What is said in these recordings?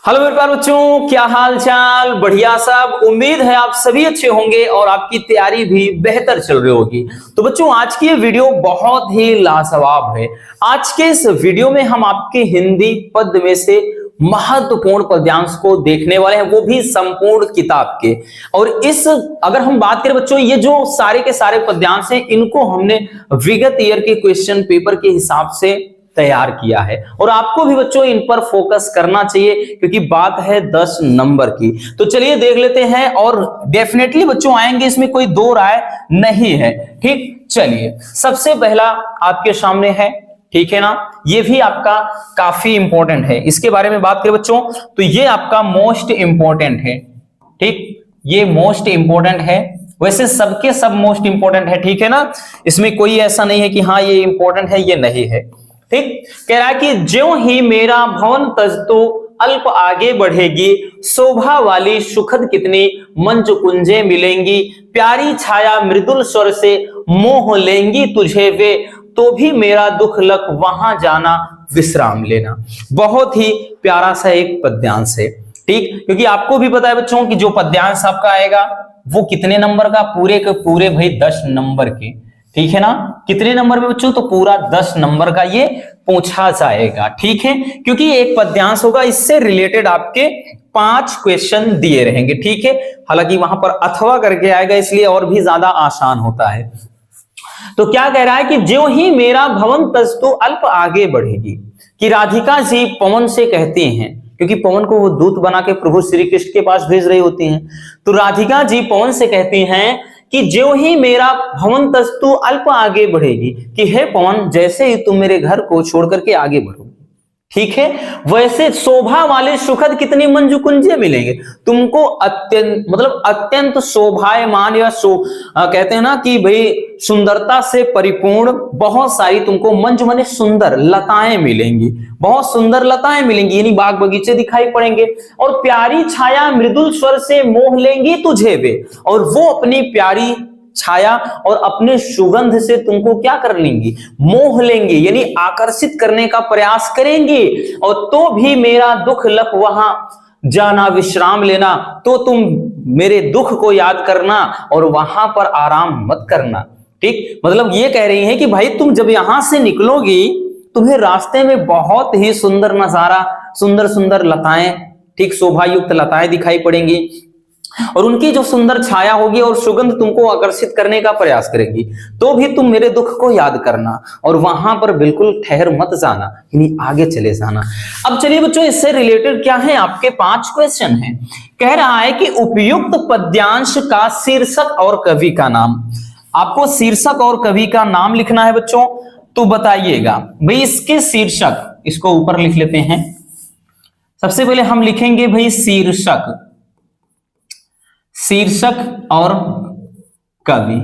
Hello मेरे प्यारे बच्चों, क्या हाल चाल। बढ़िया सब। उम्मीद है आप सभी अच्छे होंगे और आपकी तैयारी भी बेहतर चल रही होगी। तो बच्चों, आज की ये वीडियो बहुत ही लाजवाब है। आज के इस वीडियो में हम आपके हिंदी पद्य में से महत्वपूर्ण पद्यांश को देखने वाले हैं, वो भी संपूर्ण किताब के। और अगर हम बात करें बच्चों, ये जो सारे के सारे पद्यांश हैं, इनको हमने विगत ईयर के क्वेश्चन पेपर के हिसाब से तैयार किया है। और आपको भी बच्चों इन पर फोकस करना चाहिए, क्योंकि बात है 10 नंबर की। तो चलिए देख लेते हैं। और डेफिनेटली बच्चों आएंगे, इसमें कोई दो राय नहीं है। ठीक, चलिए सबसे पहला आपके सामने है, ठीक है ना। ये भी आपका काफी इंपॉर्टेंट है। इसके बारे में बात करें बच्चों, तो ये आपका मोस्ट इंपॉर्टेंट है। ठीक, ये मोस्ट इंपॉर्टेंट है। वैसे सबके सब मोस्ट इंपॉर्टेंट है, ठीक है ना। इसमें कोई ऐसा नहीं है कि हाँ ये इंपॉर्टेंट है ये नहीं है। ठीक, कह रहा है कि ज्यों ही मेरा भवन तजतो अल्प आगे बढ़ेगी, शोभा वाली सुखद कितनी मंच कुंजे मिलेंगी, प्यारी छाया मृदुल स्वर से मोह लेंगी तुझे वे, तो भी मेरा दुख लग वहां जाना विश्राम लेना। बहुत ही प्यारा सा एक पद्यांश है। ठीक, क्योंकि आपको भी पता है बच्चों कि जो पद्यांश आपका आएगा वो कितने नंबर का, पूरे के पूरे भाई 10 नंबर के। ठीक है ना। कितने नंबर में बच्चों, तो पूरा 10 नंबर का ये पूछा जाएगा। ठीक है, क्योंकि एक पद्यांश होगा, इससे रिलेटेड आपके 5 क्वेश्चन दिए रहेंगे। ठीक है, हालांकि वहां पर अथवा करके आएगा, इसलिए और भी ज्यादा आसान होता है। तो क्या कह रहा है कि ज्यों ही मेरा भवन तजतो अल्प आगे बढ़ेगी, कि राधिका जी पवन से कहती हैं, क्योंकि पवन को वो दूत बना के प्रभु श्री कृष्ण के पास भेज रही होती हैं। तो राधिका जी पवन से कहती हैं कि ज्यों ही मेरा भवन तस्तु अल्प आगे बढ़ेगी, कि हे पवन जैसे ही तुम मेरे घर को छोड़ करके आगे बढ़ो, ठीक है, वैसे शोभा वाले सुखद कितनी मंजू कुंजे मिलेंगे तुमको। अत्यंत मतलब अत्यंत शोभायमान या कहते हैं ना कि भाई सुंदरता से परिपूर्ण बहुत सारी तुमको मंजू माने सुंदर लताएं मिलेंगी, बहुत सुंदर लताएं मिलेंगी, यानी बाग बगीचे दिखाई पड़ेंगे। और प्यारी छाया मृदुल स्वर से मोह लेंगी तुझे वे, और वो अपनी प्यारी छाया और अपने सुगंध से तुमको क्या कर लेंगी, मोह लेंगी, यानी आकर्षित करने का प्रयास करेंगी। और तो भी मेरा दुख लख वहां जाना विश्राम लेना, तो तुम मेरे दुख को याद करना और वहां पर आराम मत करना। ठीक, मतलब ये कह रही है कि भाई तुम जब यहां से निकलोगी, तुम्हें रास्ते में बहुत ही सुंदर नजारा, सुंदर सुंदर लताएं, ठीक, शोभायुक्त लताएं दिखाई पड़ेंगी, और उनकी जो सुंदर छाया होगी और सुगंध तुमको आकर्षित करने का प्रयास करेंगी। तो भी तुम मेरे दुख को याद करना और वहां पर बिल्कुल ठहर मत जाना, यानी आगे चले जाना। अब चलिए बच्चों, इससे रिलेटेड क्या है, आपके 5 क्वेश्चन हैं। कह रहा है कि उपयुक्त पद्यांश का शीर्षक और कवि का नाम। आपको शीर्षक और कवि का नाम लिखना है बच्चों। तो बताइएगा भाई इसके शीर्षक, इसको ऊपर लिख लेते हैं। सबसे पहले हम लिखेंगे भाई शीर्षक, शीर्षक और कवि।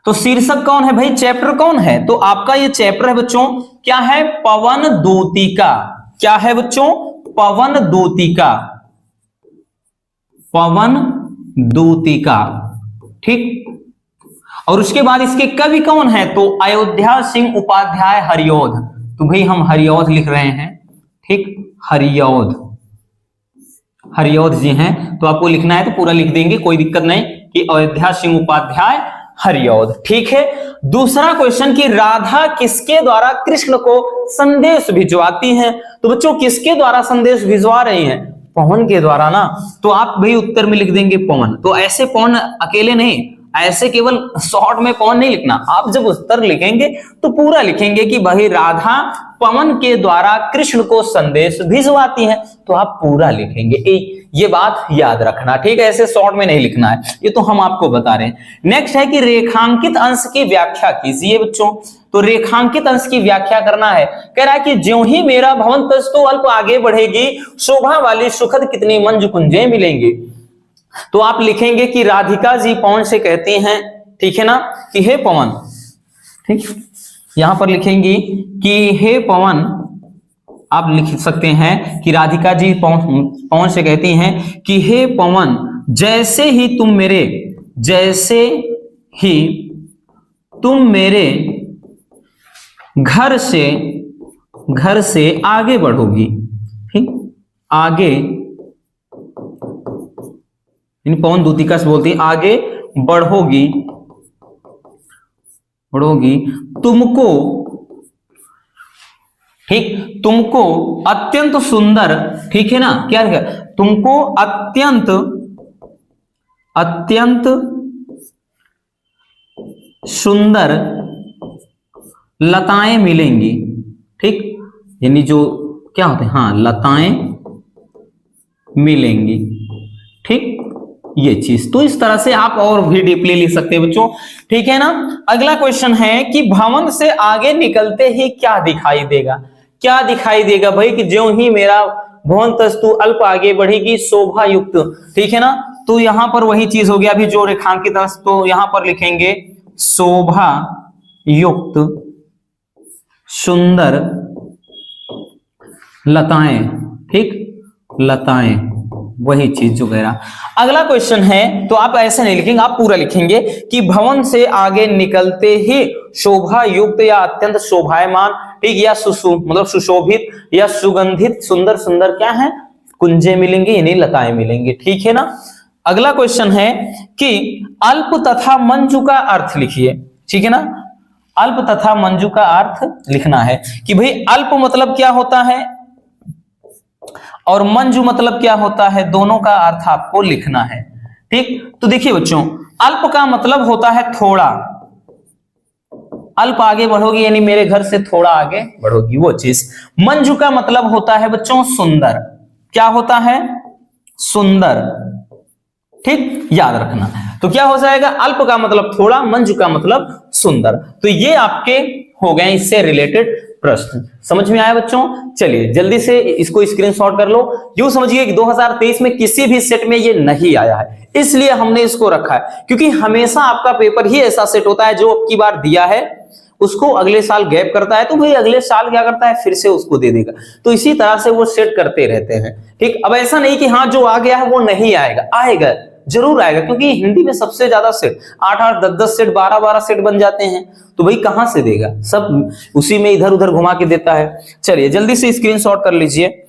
तो शीर्षक कौन है भाई, चैप्टर कौन है, तो आपका ये चैप्टर है बच्चों, क्या है, पवन दूतिका। क्या है बच्चों, पवन दूतिका, पवन दूतिका। ठीक, और उसके बाद इसके कवि कौन है, तो अयोध्या सिंह उपाध्याय हरिऔध। तो भाई हम हरिऔध लिख रहे हैं। ठीक, हरिऔध, हरिऔध जी हैं, तो आपको लिखना है तो पूरा लिख देंगे, कोई दिक्कत नहीं, कि अयोध्या सिंह उपाध्याय हरिऔध। ठीक है। दूसरा क्वेश्चन कि राधा किसके द्वारा कृष्ण को संदेश भिजवाती हैं। तो बच्चों किसके द्वारा संदेश भिजवा रही हैं, पवन के द्वारा ना। तो आप भाई उत्तर में लिख देंगे पवन। तो ऐसे पवन अकेले नहीं, ऐसे केवल शॉर्ट में पवन नहीं लिखना, आप जब उत्तर लिखेंगे तो पूरा लिखेंगे कि भाई राधा पवन के द्वारा कृष्ण को संदेश भिजवाती हैं, तो आप पूरा लिखेंगे। ये बात याद रखना, ठीक है, ऐसे शॉर्ट में नहीं लिखना है, ये तो हम आपको बता रहे हैं। नेक्स्ट है कि रेखांकित अंश की व्याख्या कीजिए बच्चों। तो रेखांकित अंश की व्याख्या करना है। कह रहा है कि ज्यों ही मेरा भवन तजतो अल्प आगे बढ़ेगी, शोभा वाली सुखद कितनी मंजू कुंजे मिलेंगी। तो आप लिखेंगे कि राधिका जी पवन से कहती हैं, ठीक है ना, कि हे पवन। ठीक, यहां पर लिखेंगी कि हे पवन, आप लिख सकते हैं कि राधिका जी पवन से कहती हैं कि हे पवन जैसे ही तुम मेरे घर से आगे बढ़ोगी। ठीक, आगे, इन पवन दूतिका से बोलती है आगे बढ़ोगी, बढ़ोगी तुमको, ठीक, तुमको अत्यंत सुंदर, ठीक है ना, क्या है, तुमको अत्यंत, अत्यंत सुंदर लताएं मिलेंगी, ठीक, यानी जो क्या होते हैं, हाँ, लताएं मिलेंगी, ठीक, ये चीज। तो इस तरह से आप और भी डीपली लिख सकते हैं बच्चों, ठीक है ना। अगला क्वेश्चन है कि भवन से आगे निकलते ही क्या दिखाई देगा, क्या दिखाई देगा भाई, कि ज्यों ही मेरा भवन तस्तु अल्प आगे बढ़ेगी शोभा युक्त, ठीक है ना। तो यहां पर वही चीज हो गया, अभी जो रेखांकित, तो यहां पर लिखेंगे शोभा युक्त सुंदर लताएं, ठीक, लताएं, वही चीज जो कह रहा। अगला क्वेश्चन है, तो आप ऐसे नहीं लिखेंगे, आप पूरा लिखेंगे कि भवन से आगे निकलते ही शोभा युक्त या अत्यंत शोभायमान, ठीक, या मतलब सुशोभित या सुगंधित सुंदर सुंदर क्या है, कुंजे मिलेंगे, यानी लताएं मिलेंगी, ठीक है ना। अगला क्वेश्चन है कि अल्प तथा मंजू का अर्थ लिखिए, ठीक है ना। अल्प तथा मंजू का अर्थ लिखना है कि भाई अल्प मतलब क्या होता है और मंजू मतलब क्या होता है, दोनों का अर्थ आपको लिखना है, ठीक। तो देखिए बच्चों, अल्प का मतलब होता है थोड़ा, अल्प आगे बढ़ोगी यानी मेरे घर से थोड़ा आगे बढ़ोगी, वो चीज। मंजू का मतलब होता है बच्चों सुंदर, क्या होता है, सुंदर, ठीक, याद रखना। तो क्या हो जाएगा, अल्प का मतलब थोड़ा, मंजू का मतलब सुंदर। तो ये आपके हो गए इससे रिलेटेड प्रश्न, समझ में आया बच्चों। चलिए जल्दी से इसको स्क्रीनशॉट कर लो। यूं समझिए कि 2023 में किसी भी सेट में ये नहीं आया है, इसलिए हमने इसको रखा है, क्योंकि हमेशा आपका पेपर ही ऐसा सेट होता है जो अब की बार दिया है उसको अगले साल गैप करता है, तो भाई अगले साल क्या करता है, फिर से उसको दे देगा। तो इसी तरह से वो सेट करते रहते हैं, ठीक। अब ऐसा नहीं कि हाँ जो आ गया है वो नहीं आएगा, आएगा, जरूर आएगा, क्योंकि हिंदी में सबसे ज्यादा सेट 8-8, 10-10 सेट, 12-12 सेट बन जाते हैं, तो भाई कहां से देगा, सब उसी में इधर उधर घुमा के देता है। चलिए जल्दी से स्क्रीनशॉट कर लीजिए।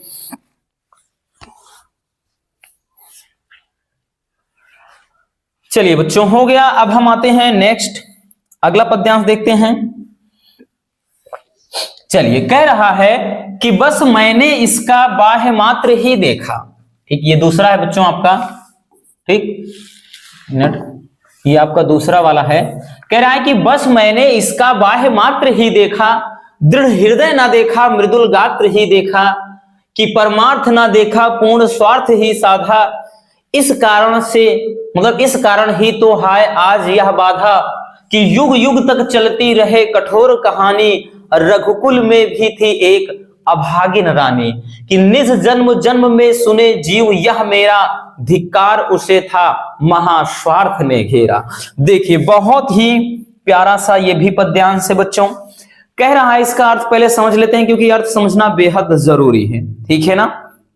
चलिए बच्चों हो गया। अब हम आते हैं नेक्स्ट, अगला पद्यांश देखते हैं। चलिए, कह रहा है कि बस मैंने इसका बाह्य मात्र ही देखा, ठीक, ये दूसरा है बच्चों आपका, ठीक, मिनट, ये आपका दूसरा वाला है। कह रहा है कि बस मैंने इसका बाह्य मात्र ही देखा, दृढ़ हृदय ना देखा, मृदुल गात्र ही देखा, कि परमार्थ ना देखा, पूर्ण स्वार्थ ही साधा, इस कारण से, मतलब इस कारण ही तो हाय आज यह बाधा, कि युग युग तक चलती रहे कठोर कहानी, रघुकुल में भी थी एक अभागिन रानी, कि निज जन्म जन्म में सुने जीव यह मेरा, धिक्कार उसे था महास्वार्थ ने घेरा। देखिए बहुत ही प्यारा सा ये भी पद्यांश है बच्चों। कह रहा है, इसका अर्थ पहले समझ लेते हैं, क्योंकि अर्थ समझना बेहद जरूरी है, ठीक है ना,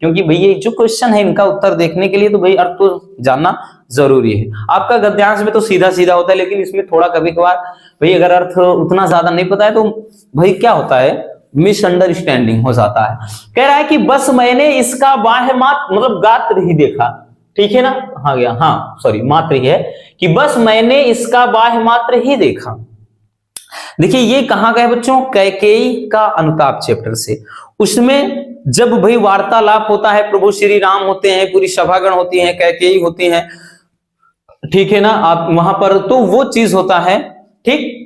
क्योंकि भैया जो क्वेश्चन है इनका उत्तर देखने के लिए तो भाई अर्थ तो जानना जरूरी है। आपका गद्यांश में तो सीधा सीधा होता है, लेकिन इसमें थोड़ा कभी कभार भाई अगर अर्थ उतना ज्यादा नहीं पता है तो भाई क्या होता है, मिसअंडरस्टैंडिंग हो जाता है। कह रहा है कि बस मैंने इसका बाह्य मात्र मतलब गात्र ही देखा, ठीक है ना, हाँ गया, हाँ सॉरी मात्र ही है, कि बस मैंने इसका बाह्य मात्र ही देखा। देखिए ये कहां गए बच्चों, कैकेयी का अनुताप चैप्टर से। उसमें जब भाई वार्तालाप होता है, प्रभु श्री राम होते हैं, पूरी सभागण होती है, कैकेयी होती है, ठीक है ना, आप वहां पर तो वो चीज होता है, ठीक।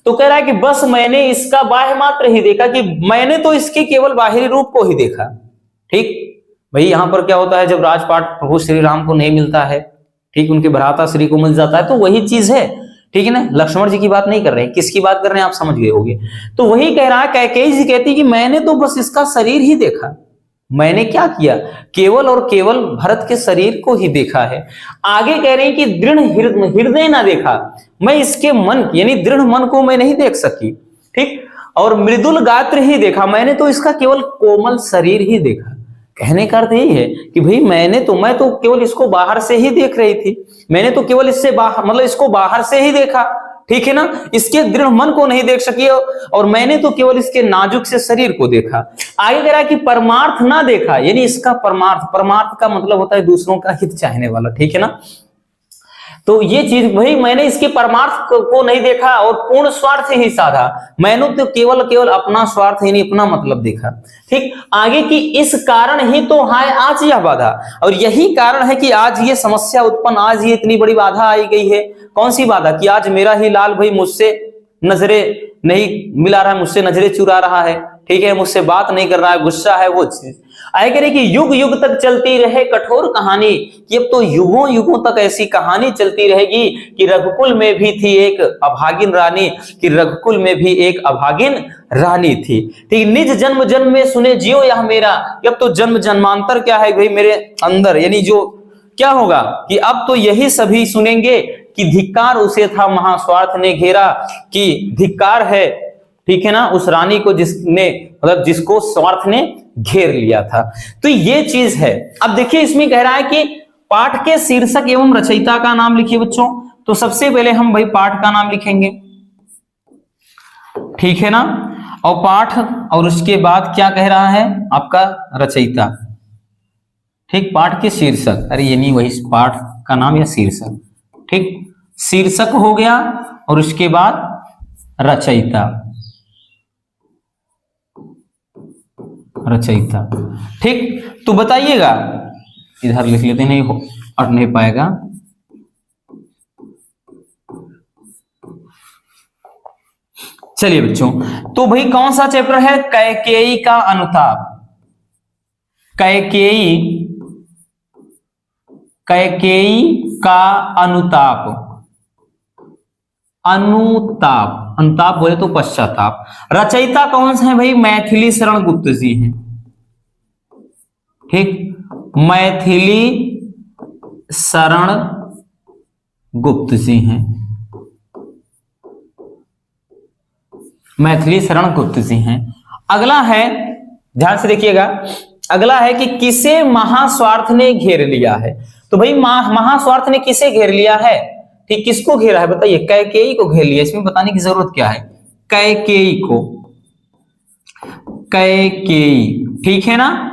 तो कह रहा है कि बस मैंने इसका बाह्य मात्र ही देखा, कि मैंने तो इसके केवल बाहरी रूप को ही देखा, ठीक। भाई यहां पर क्या होता है, जब राजपाट प्रभु श्री राम को नहीं मिलता है, ठीक, उनके भ्राता श्री को मिल जाता है, तो वही चीज है, ठीक है ना। लक्ष्मण जी की बात नहीं कर रहे हैं, किसकी बात कर रहे हैं आप समझ गए होंगे। तो वही कह रहा है, कैकेयी जी कहती कि मैंने तो बस इसका शरीर ही देखा, मैंने क्या किया, केवल और केवल भरत के शरीर को ही देखा है। आगे कह रहे हैं कि दृढ़ हृदय ना देखा, मैं इसके मन यानी दृढ़ मन को मैं नहीं देख सकी, ठीक, और मृदुल गात्र ही देखा, मैंने तो इसका केवल कोमल शरीर ही देखा। कहने का अर्थ यही है कि भाई मैं तो केवल इसको बाहर से ही देख रही थी, मैंने तो केवल इससे मतलब इसको बाहर से ही देखा, ठीक है ना, इसके दृढ़ मन को नहीं देख सकी और मैंने तो केवल इसके नाजुक से शरीर को देखा। आगे कह रहा है कि परमार्थ ना देखा, यानी इसका परमार्थ, परमार्थ का मतलब होता है दूसरों का हित चाहने वाला, ठीक है ना। तो ये चीज भाई मैंने इसके परमार्थ को नहीं देखा और पूर्ण स्वार्थ ही साधा, मैंने तो केवल अपना स्वार्थ ही नहीं अपना मतलब देखा। ठीक, आगे की इस कारण ही तो है आज यह बाधा, और यही कारण है कि आज ये समस्या उत्पन्न, आज ये इतनी बड़ी बाधा आई गई है। कौन सी बाधा? कि आज मेरा ही लाल भाई मुझसे नजरें नहीं मिला रहा है, मुझसे नजरें चुरा रहा है, ठीक है, मुझसे बात नहीं कर रहा है, गुस्सा है, वो चीज। आगे कह रहे कि युग युग तक चलती रहे कठोर कहानी, कि अब तो युगों युगों तक ऐसी कहानी चलती रहेगी कि रघुकुल में भी थी एक अभागिन रानी, कि रघुकुल में भी एक अभागिन रानी थी। ठीक, निज जन्म जन्म में सुने जियो यह मेरा, अब तो जन्म जन्मांतर क्या है भाई मेरे अंदर, यानी जो क्या होगा कि अब तो यही सभी सुनेंगे कि धिक्कार उसे था महास्वार्थ ने घेरा, कि धिक्कार है, ठीक है ना, उस रानी को जिसने मतलब जिसको स्वार्थ ने घेर लिया था। तो ये चीज है। अब देखिए इसमें कह रहा है कि पाठ के शीर्षक एवं रचयिता का नाम लिखिए बच्चों। तो सबसे पहले हम भाई पाठ का नाम लिखेंगे, ठीक है ना, और पाठ, और उसके बाद क्या कह रहा है आपका रचयिता। ठीक, पाठ के शीर्षक, अरे ये नहीं, वही पाठ का नाम या शीर्षक, ठीक, शीर्षक हो गया और उसके बाद रचयिता, रचयिता। ठीक, तो बताइएगा, इधर लिख लेते, नहीं हो अट नहीं पाएगा। चलिए बच्चों, तो भाई कौन सा चैप्टर है? कैकेयी का अनुताप। कैकेयी, कैकेयी का अनुताप, अनुताप, अनुताप बोले तो पश्चाताप। रचयिता कौन से हैं भाई? मैथिली शरण गुप्त जी हैं। ठीक, मैथिली शरण गुप्त जी हैं, मैथिली शरण गुप्त जी हैं। अगला है, ध्यान से देखिएगा, अगला है कि किसे महास्वार्थ ने घेर लिया है। तो भाई महास्वार्थ ने किसे घेर लिया है? ठीक, किसको घेरा है बताइए? कैकेयी को घेर लिया। इसमें बताने की जरूरत क्या है? कैकेयी को, कैकेयी, ठीक है ना।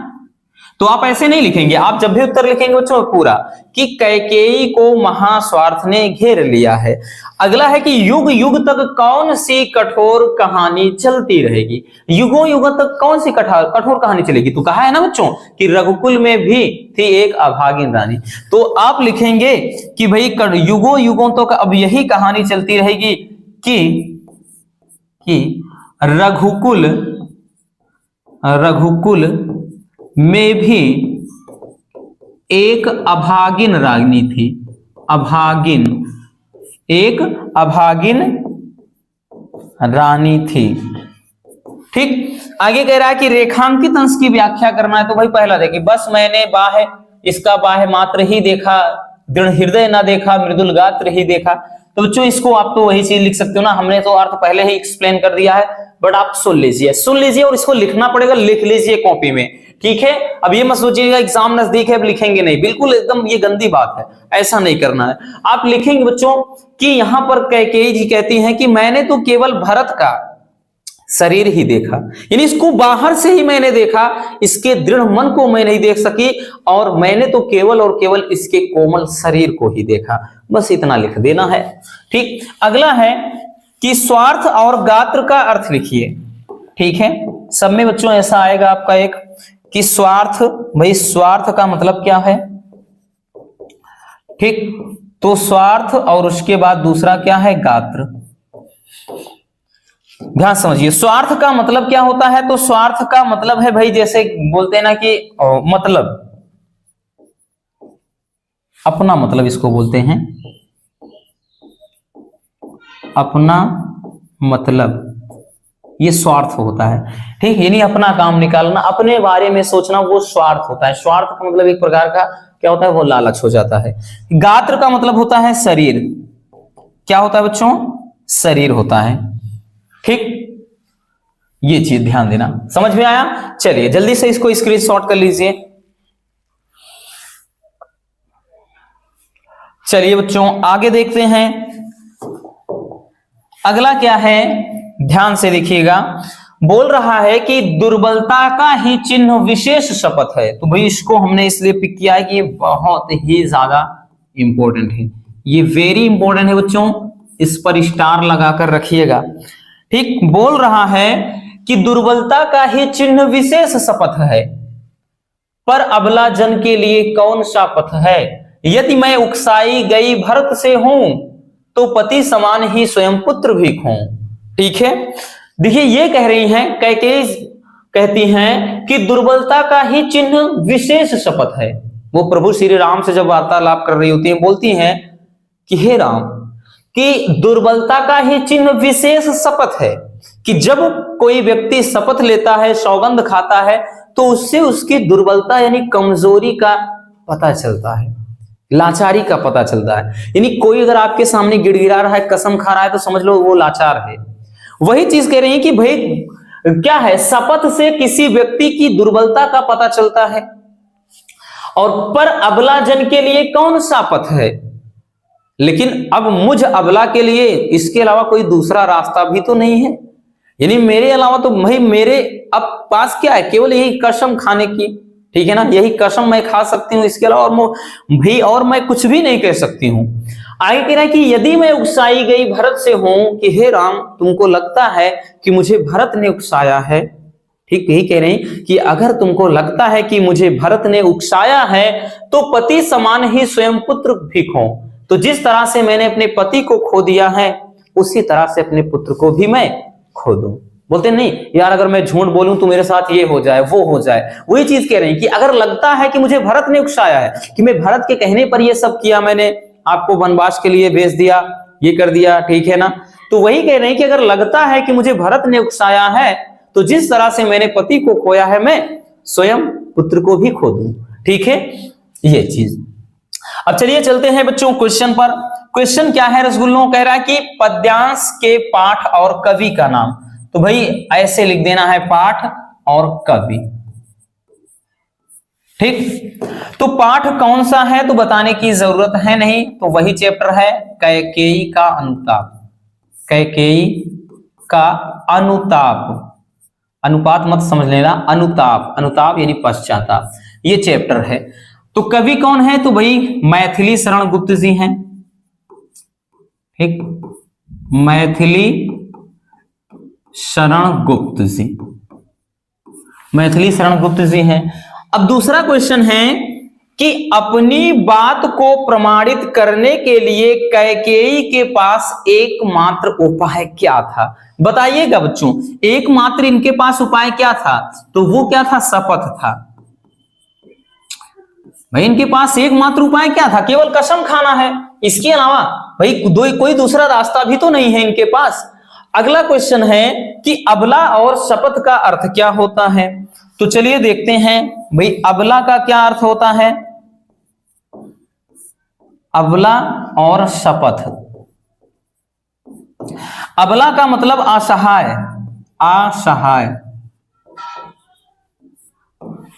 तो आप ऐसे नहीं लिखेंगे, आप जब भी उत्तर लिखेंगे बच्चों पूरा कि कैकेयी को महास्वार्थ ने घेर लिया है। अगला है कि युग युग तक कौन सी कठोर कहानी चलती रहेगी। युगों युगों तक कौन सी कठोर कहानी चलेगी? तो कहा है ना बच्चों कि रघुकुल में भी थी एक अभागिन रानी। तो आप लिखेंगे कि भाई युगों युगों तक अब यही कहानी चलती रहेगी कि रघुकुल, रघुकुल में भी एक अभागिन रानी थी, अभागिन, एक अभागिन रानी थी। ठीक, आगे कह रहा है कि रेखांकित अंश की व्याख्या करना है। तो भाई पहला देखिए, बस मैंने बाह्य, इसका बाह्य मात्र ही देखा, दृढ़ हृदय ना देखा, मृदुल गात्र ही देखा। तो बच्चों इसको आप तो वही चीज लिख सकते हो ना, हमने तो अर्थ पहले ही एक्सप्लेन कर दिया है, बट आप सुन लीजिए और इसको लिखना पड़ेगा, लिख लीजिए कॉपी में, ठीक है। अब ये मत सोचिएगा एग्जाम नजदीक है अब लिखेंगे नहीं, बिल्कुल एकदम ये गंदी बात है, ऐसा नहीं करना है। आप लिखेंगे बच्चों कि यहां पर कैकेयी जी कहती हैं कि मैंने तो केवल भरत का शरीर ही देखा, यानी इसको बाहर से ही मैंने देखा, इसके दृढ़ मन को मैं नहीं देख सकी, और मैंने तो केवल और केवल इसके कोमल शरीर को ही देखा। बस इतना लिख देना है। ठीक, अगला है कि स्वार्थ और गात्र का अर्थ लिखिए। ठीक है, सब में बच्चों ऐसा आएगा आपका एक कि स्वार्थ, भाई स्वार्थ का मतलब क्या है? ठीक, तो स्वार्थ और उसके बाद दूसरा क्या है? गात्र। ध्यान समझिए, स्वार्थ का मतलब क्या होता है? तो स्वार्थ का मतलब है भाई, जैसे बोलते हैं ना कि मतलब, अपना मतलब इसको बोलते हैं, अपना मतलब, ये स्वार्थ होता है। ठीक, यानी अपना काम निकालना, अपने बारे में सोचना, वो स्वार्थ होता है। स्वार्थ का मतलब एक प्रकार का क्या होता है? वो लालच हो जाता है। गात्र का मतलब होता है शरीर। क्या होता है बच्चों? शरीर होता है। ठीक, ये चीज ध्यान देना। समझ में आया? चलिए जल्दी से इसको स्क्रीनशॉट कर लीजिए। चलिए बच्चों आगे देखते हैं। अगला क्या है, ध्यान से देखिएगा, बोल रहा है कि दुर्बलता का ही चिन्ह विशेष शपथ है। तो भाई इसको हमने इसलिए पिक किया है कि ये बहुत ही ज्यादा इंपॉर्टेंट है, ये वेरी इंपॉर्टेंट है बच्चों, इस पर स्टार लगाकर रखिएगा। ठीक, बोल रहा है कि दुर्बलता का ही चिन्ह विशेष शपथ है, पर अबला जन के लिए कौन सा पथ है। यदि मैं उकसाई गई भरत से हूं तो पति समान ही स्वयं पुत्र भी खो। ठीक है, देखिए ये कह रही हैं, कैकेयी कहती हैं कि दुर्बलता का ही चिन्ह विशेष शपथ है। वो प्रभु श्री राम से जब वार्तालाप कर रही होती हैं, बोलती हैं कि हे राम, कि दुर्बलता का ही चिन्ह विशेष शपथ है, कि जब कोई व्यक्ति शपथ लेता है, सौगंध खाता है, तो उससे उसकी दुर्बलता यानी कमजोरी का पता चलता है, लाचारी का पता चलता है। यानी कोई अगर आपके सामने गिड़गिड़ा रहा है, कसम खा रहा है, तो समझ लो वो लाचार है। वही चीज कह रही है कि भाई क्या है, शपथ से किसी व्यक्ति की दुर्बलता का पता चलता है, और पर अबला जन के लिए कौन सा पथ है। लेकिन अब मुझ अबला के लिए इसके अलावा कोई दूसरा रास्ता भी तो नहीं है, यानी मेरे अलावा तो भाई मेरे अब पास क्या है, केवल यही कसम खाने की, ठीक है ना, यही कसम मैं खा सकती हूँ, इसके अलावा भी और मैं कुछ भी नहीं कह सकती हूँ। आगे कह रहा है कि यदि मैं उकसाई गई भरत से हूं, कि हे राम तुमको लगता है कि मुझे भरत ने उकसाया है, ठीक यही कह रहे हैं कि अगर तुमको लगता है कि मुझे भरत ने उकसाया है तो पति समान ही स्वयं पुत्र भी खो। तो जिस तरह से मैंने अपने पति को खो दिया है, उसी तरह से अपने पुत्र को भी मैं खो दूं। बोलते नहीं यार, अगर मैं झूठ बोलूं तो मेरे साथ ये हो जाए, वो हो जाए। वही चीज कह रहे हैं कि अगर लगता है कि मुझे भरत ने उकसाया है, कि मैं भरत के कहने पर ये सब किया, मैंने आपको वनवास के लिए भेज दिया, ये कर दिया, ठीक है ना, तो वही कह रहे हैं कि अगर लगता है कि मुझे भरत ने उकसाया है, तो जिस तरह से मैंने पति को खोया है, मैं स्वयं पुत्र को भी खो दूं। ठीक है, ये चीज। अब चलिए चलते हैं बच्चों क्वेश्चन पर। क्वेश्चन क्या है रसगुल्लों, कह रहा है कि पद्यांश के पाठ और कवि का नाम। तो भाई ऐसे लिख देना है, पाठ और कवि। ठीक, तो पाठ कौन सा है तो बताने की जरूरत है नहीं, तो वही चैप्टर है कैकेयी का अनुताप। कैकेयी का अनुताप, अनुपात मत समझ लेना, अनुताप, अनुताप यानी पश्चाताप, ये चैप्टर है। तो कवि कौन है, तो भाई मैथिली शरण गुप्त जी हैं। ठीक, मैथिली शरण गुप्त जी, मैथिली शरण गुप्त जी हैं। अब दूसरा क्वेश्चन है कि अपनी बात को प्रमाणित करने के लिए कैकेयी के पास एकमात्र उपाय क्या था। बताइएगा बच्चों, एकमात्र इनके पास उपाय क्या था, तो वो क्या था, शपथ था। भाई इनके पास एकमात्र उपाय क्या था, केवल कसम खाना है, इसके अलावा भाई कोई दूसरा रास्ता भी तो नहीं है इनके पास। अगला क्वेश्चन है कि अबला और शपथ का अर्थ क्या होता है। तो चलिए देखते हैं भाई अबला का क्या अर्थ होता है। अबला और शपथ, अबला का मतलब असहाय, असहाय,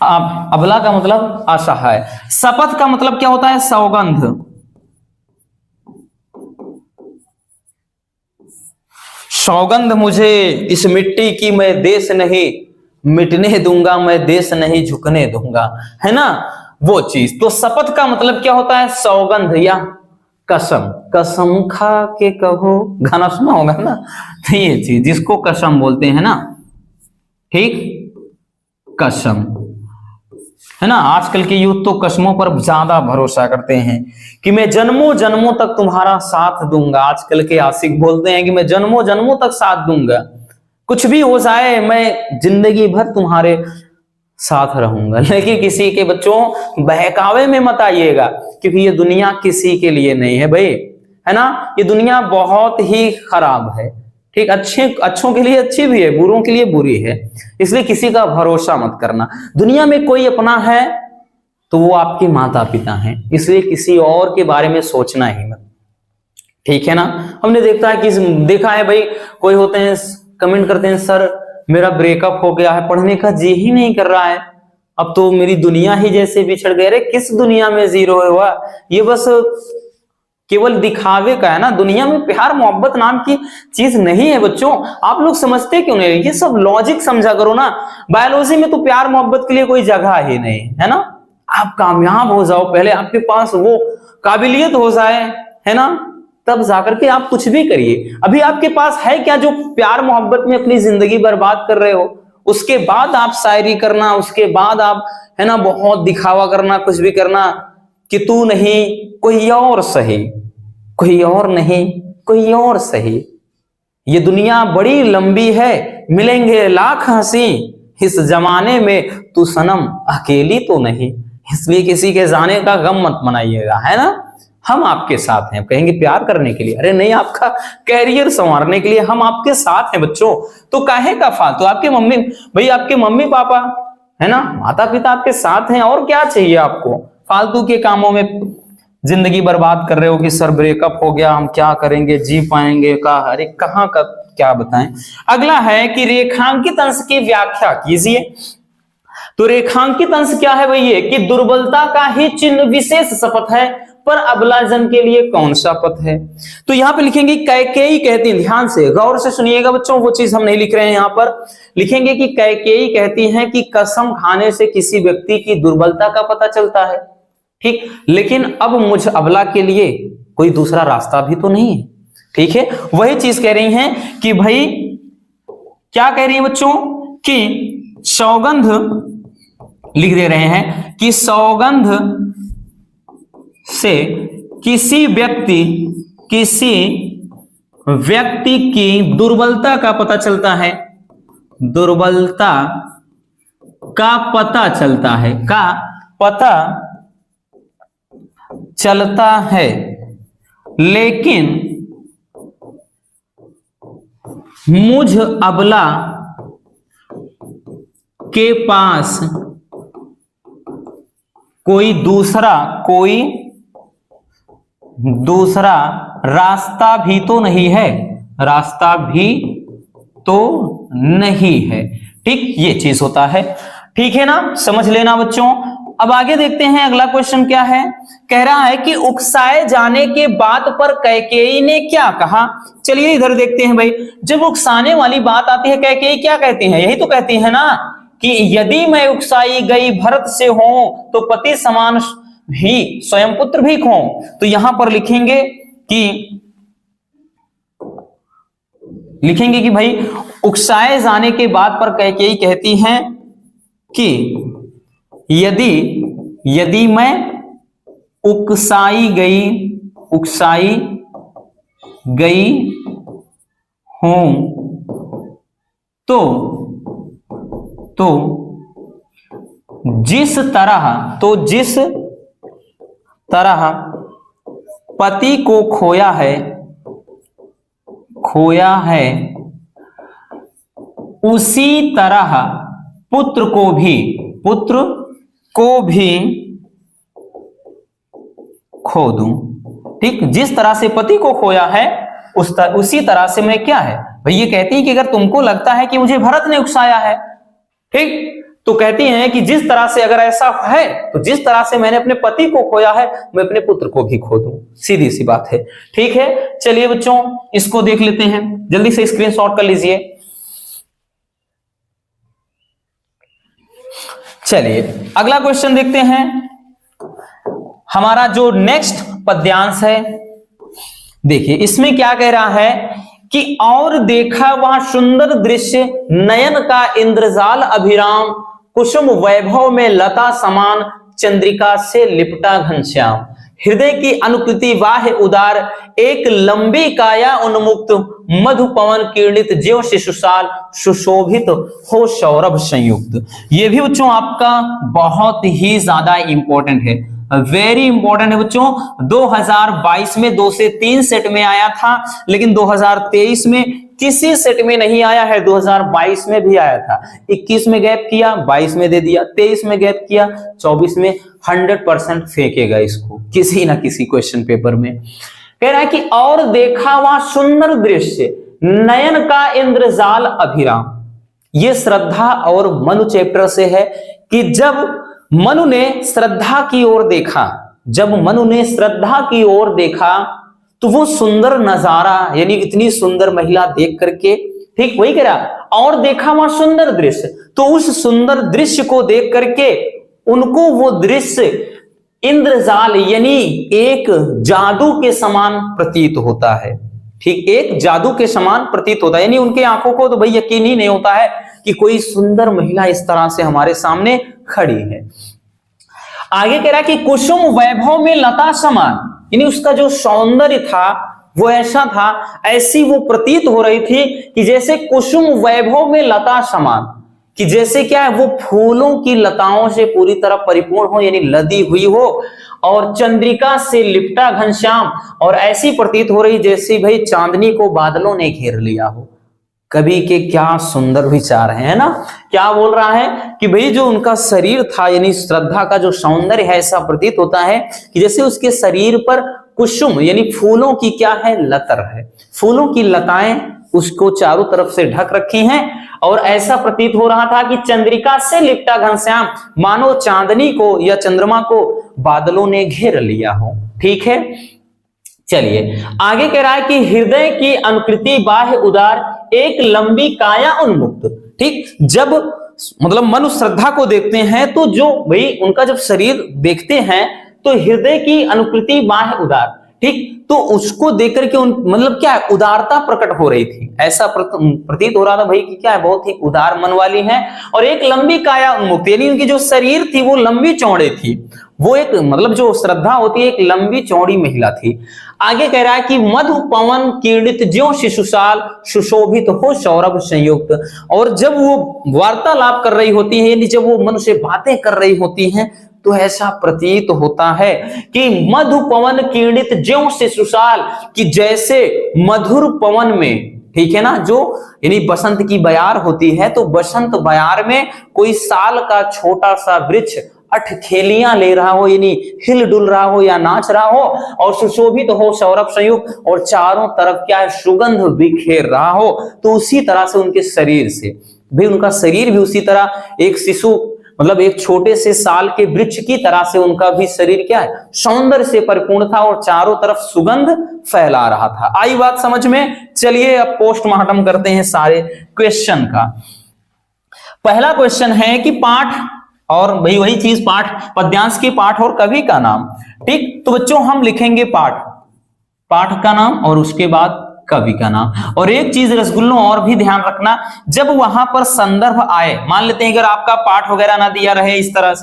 अबला का मतलब असहाय। शपथ का मतलब क्या होता है, सौगंध। सौगंध मुझे इस मिट्टी की मैं देश नहीं मिटने दूंगा, मैं देश नहीं झुकने दूंगा, है ना, वो चीज। तो शपथ का मतलब क्या होता है, सौगंध या कसम। कसम खा के कहो, गाना सुना होगा ना, तो ये चीज जिसको कसम बोलते हैं ना, ठीक, कसम, है ना। आजकल के यूथ तो कसमों पर ज्यादा भरोसा करते हैं कि मैं जन्मों जन्मों तक तुम्हारा साथ दूंगा। आजकल के आशिक बोलते हैं कि मैं जन्मों जन्मों तक साथ दूंगा, कुछ भी हो जाए मैं जिंदगी भर तुम्हारे साथ रहूंगा। लेकिन किसी के बच्चों बहकावे में मत आइएगा, क्योंकि ये दुनिया किसी के लिए नहीं है भाई, है ना। ये दुनिया बहुत ही खराब है, ठीक, अच्छों के लिए अच्छी भी है, बुरों के लिए बुरी है, इसलिए किसी का भरोसा मत करना। दुनिया में कोई अपना है तो वो आपके माता पिता हैं, इसलिए किसी और के बारे में सोचना ही मत, ठीक है ना। हमने देखा है भाई, कोई होते हैं कमेंट करते हैं, सर मेरा ब्रेकअप हो गया है, पढ़ने का जी ही नहीं कर रहा है, अब तो मेरी दुनिया ही जैसे बिछड़ गए। अरे किस दुनिया में जीरो हुआ, ये बस केवल दिखावे का है ना। दुनिया में प्यार मोहब्बत नाम की चीज नहीं है बच्चों। आप लोग समझते क्यों नहीं? ये सब लॉजिक समझा करो ना। बायोलॉजी में तो प्यार मोहब्बत के लिए कोई जगह ही नहीं है ना। आप कामयाब हो जाओ, पहले आपके पास वो काबिलियत हो जाए, है ना, तब जाकर के आप कुछ भी करिए। अभी आपके पास है क्या जो प्यार मोहब्बत में अपनी जिंदगी बर्बाद कर रहे हो? उसके बाद आप शायरी करना, उसके बाद आप, है ना, बहुत दिखावा करना, कुछ भी करना कि तू नहीं कोई और सही, कोई और नहीं कोई और सही। ये दुनिया बड़ी लंबी है, मिलेंगे लाख हंसी, इस जमाने में तू सनम अकेली तो नहीं। इसलिए किसी के जाने का गम मत मनाइएगा, है ना। हम आपके साथ हैं। कहेंगे प्यार करने के लिए, अरे नहीं, आपका कैरियर संवारने के लिए हम आपके साथ हैं बच्चों। तो काहे का फालतू? आपके मम्मी भाई, आपके मम्मी पापा, है ना, माता पिता आपके साथ हैं, और क्या चाहिए आपको? फालतू के कामों में जिंदगी बर्बाद कर रहे हो कि सर ब्रेकअप हो गया, हम क्या करेंगे, जी पाएंगे का? अरे कहाँ का क्या बताएं। अगला है कि रेखांकित अंश की व्याख्या कीजिए। तो रेखांकित अंश क्या है भाई? ये कि दुर्बलता का ही चिन्ह विशेष शपथ है, पर अबला जन के लिए कौन सा पथ है? तो यहां पे लिखेंगे कैकेयी कहती, ध्यान से गौर से सुनिएगा बच्चों, वो चीज हम नहीं लिख रहे हैं। यहां पर लिखेंगे कि कैकेयी कहती हैं कि कसम खाने से किसी व्यक्ति की दुर्बलता का पता चलता है, ठीक, लेकिन अब मुझ अबला के लिए कोई दूसरा रास्ता भी तो नहीं है, ठीक है। वही चीज कह रही हैं कि भाई, क्या कह रही है बच्चों कि सौगंध लिख दे रहे हैं कि सौगंध से किसी व्यक्ति की दुर्बलता का पता चलता है, दुर्बलता का पता चलता है, का पता चलता है, लेकिन मुझ अबला के पास कोई दूसरा रास्ता भी तो नहीं है, रास्ता भी तो नहीं है, ठीक, ये चीज होता है, ठीक है ना, समझ लेना बच्चों। अब आगे देखते हैं अगला क्वेश्चन क्या है। कह रहा है कि उकसाए जाने के बात पर कैकेयी ने क्या कहा। चलिए इधर देखते हैं भाई, जब उकसाने वाली बात आती है कैकेयी क्या कहती है? यही तो कहती है ना कि यदि मैं उकसाई गई भरत से हूं तो पति समान भी स्वयं पुत्र भी खो। तो यहां पर लिखेंगे कि भाई उकसाए जाने के बात पर कैकेयी कहती हैं कि यदि मैं उकसाई गई हूं तो जिस तरह पति को खोया है उसी तरह पुत्र को भी खो दूं, ठीक, जिस तरह से पति को खोया है उसी तरह से मैं क्या है भाई, ये कहती है कि अगर तुमको लगता है कि मुझे भरत ने उकसाया है, ठीक, तो कहती हैं कि जिस तरह से अगर ऐसा है तो जिस तरह से मैंने अपने पति को खोया है मैं अपने पुत्र को भी खो दूं, सीधी सी बात है, ठीक है। चलिए बच्चों इसको देख लेते हैं, जल्दी से स्क्रीनशॉट कर लीजिए। चलिए अगला क्वेश्चन देखते हैं। हमारा जो नेक्स्ट पद्यांश है, देखिए इसमें क्या कह रहा है कि और देखा वह सुंदर दृश्य, नयन का इंद्रजाल अभिराम, कुसुम वैभव में लता समान, चंद्रिका से लिपटा घनश्याम, हृदय की अनुकृति वाह उदार, एक लंबी काया उन्मुक्त, मधु पवन किरणित ज्यों शिशुशाल, सुशोभित हो सौरभ संयुक्त। ये भी बच्चों आपका बहुत ही ज्यादा इंपॉर्टेंट है, वेरी इंपॉर्टेंट है बच्चों। 2022 में 2 से 3 सेट में आया था, लेकिन 2023 में किसी सेट में नहीं आया है। 2022 में भी आया था, 21 में गैप किया, 22 में दे दिया, 23 में गैप किया, 24 में 100% फेंकेगा इसको किसी ना किसी क्वेश्चन पेपर में। कह रहा है कि और देखा वहां सुंदर दृश्य, नयन का इंद्रजाल अभिराम। ये श्रद्धा और मनु चैप्टर से है कि जब मनु ने श्रद्धा की ओर देखा, जब मनु ने श्रद्धा की ओर देखा तो वो सुंदर नजारा, यानी इतनी सुंदर महिला देख करके, ठीक वही कह रहा, और देखा वहां सुंदर दृश्य, तो उस सुंदर दृश्य को देख करके उनको वो दृश्य इंद्रजाल यानी एक जादू के समान प्रतीत होता है। ठीक, एक जादू के समान प्रतीत होता है, यानी उनके आंखों को तो भाई यकीन ही नहीं होता है कि कोई सुंदर महिला इस तरह से हमारे सामने खड़ी है। आगे कह रहा है कि कुसुम वैभव में लता समान, यानी उसका जो सौंदर्य था वो ऐसा था, ऐसी वो प्रतीत हो रही थी कि जैसे कुसुम वैभव में लता समान, कि जैसे क्या है वो फूलों की लताओं से पूरी तरह परिपूर्ण हो, यानी लदी हुई हो, और चंद्रिका से लिपटा घनश्याम, और ऐसी प्रतीत हो रही जैसे भाई चांदनी को बादलों ने घेर लिया हो। कवि के क्या सुंदर विचार है ना। क्या बोल रहा है कि भाई जो उनका शरीर था, यानी श्रद्धा का जो सौंदर्य है, ऐसा प्रतीत होता है कि जैसे उसके शरीर पर कुसुम यानी फूलों की क्या है, लतर है, फूलों की लताएं उसको चारों तरफ से ढक रखी हैं, और ऐसा प्रतीत हो रहा था कि चंद्रिका से लिपटा घनश्याम, मानो चांदनी को या चंद्रमा को बादलों ने घेर लिया हो। ठीक है, चलिए आगे कह रहा है कि हृदय की अनुकृति बाह्य उदार, एक लंबी काया उन्मुक्त। ठीक, जब मतलब मनु श्रद्धा को देखते हैं तो जो भाई उनका जब शरीर देखते हैं तो हृदय की अनुकृति बाह्य उदार, ठीक, तो उसको देख करके उन मतलब क्या है, उदारता प्रकट हो रही थी, ऐसा प्रतीत हो रहा था भाई कि क्या है, बहुत ही उदार मन वाली है। और एक लंबी काया उन्मुक्त, यानी उनकी जो शरीर थी वो लंबी चौड़े थी, वो एक मतलब जो श्रद्धा होती है एक लंबी चौड़ी महिला थी। आगे कह रहा है कि मधु पवन किरणित ज्यों शिशुशाल, सुशोभित हो सौरभ संयुक्त, और जब वो वार्तालाप कर रही होती है, यानी जब वो मन से बातें कर रही होती हैं, तो ऐसा प्रतीत होता है कि मधु पवन किरणित ज्यों शिशुशाल, कि जैसे मधुर पवन में, ठीक है ना, जो यानी बसंत की बयार होती है, तो बसंत बयार में कोई साल का छोटा सा वृक्ष अठखेलियां ले रहा हो, यानी हिल डुल रहा हो या नाच रहा हो, और सुशोभित हो सौरभ संयुक्त, और चारों तरफ क्या है, सुगंध बिखेर रहा हो, तो उसी तरह से उनके शरीर से भी, उनका शरीर भी उसी तरह एक शिशु मतलब एक छोटे से साल के वृक्ष की तरह से उनका भी शरीर क्या है, सौंदर्य से परिपूर्ण था, और चारों तरफ सुगंध फैला रहा था। आई बात समझ में। चलिए अब पोस्टमार्टम करते हैं सारे क्वेश्चन का। पहला क्वेश्चन है कि पाठ, और भाई वही चीज, पाठ पद्यांश के पाठ और कवि का नाम। ठीक, तो बच्चों हम लिखेंगे पाठ, पाठ का नाम और उसके बाद कवि का नाम। और एक चीज रसगुल्लों और भी ध्यान रखना, जब वहां पर संदर्भ आए, मान लेते हैं अगर आपका पाठ वगैरह ना दिया रहे, इस तरह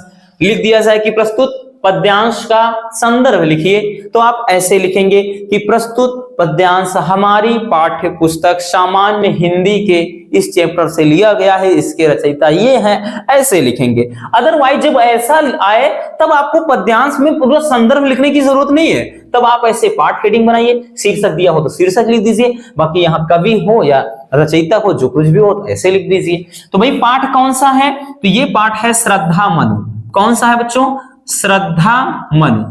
लिख दिया जाए कि प्रस्तुत पद्यांश का संदर्भ लिखिए, तो आप ऐसे लिखेंगे कि प्रस्तुत पद्यांश हमारी पाठ्य पुस्तक सामान्य हिंदी के इस चैप्टर से लिया गया है, इसके रचयिता ये हैं, ऐसे लिखेंगे। अदरवाइज जब ऐसा आए तब आपको पद्यांश में पूरा संदर्भ लिखने की जरूरत नहीं है, तब आप ऐसे पाठ हेडिंग बनाइए, शीर्षक दिया हो तो शीर्षक लिख दीजिए, बाकी यहाँ कवि हो या रचयिता हो जो कुछ भी हो तो ऐसे लिख दीजिए। तो भाई पाठ कौन सा है, तो ये पाठ है श्रद्धा मनु। कौन सा है बच्चों, श्रद्धा मनु।